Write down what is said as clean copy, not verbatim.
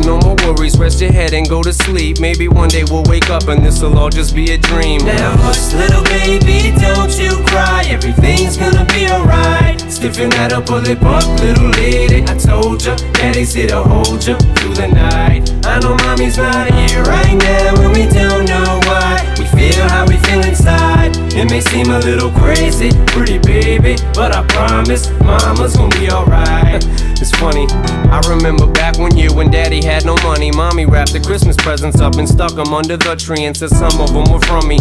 no more worries, rest your head and go to sleep. Maybe one day we'll wake up and this'll all just be a dream. Now hush, little baby, don't you cry. Everything's gonna be alright. Stiffen that up, pull it up, little lady. I told ya, daddy's here to hold ya through the night. I know mommy's not here right now, and we don't know why. We feel how we feel inside. It may seem a little crazy, pretty baby, but I promise mama's gonna be alright. It's funny, I remember back one year when daddy had no money. Mommy wrapped the Christmas presents up and stuck them under the tree and said some of them were from me.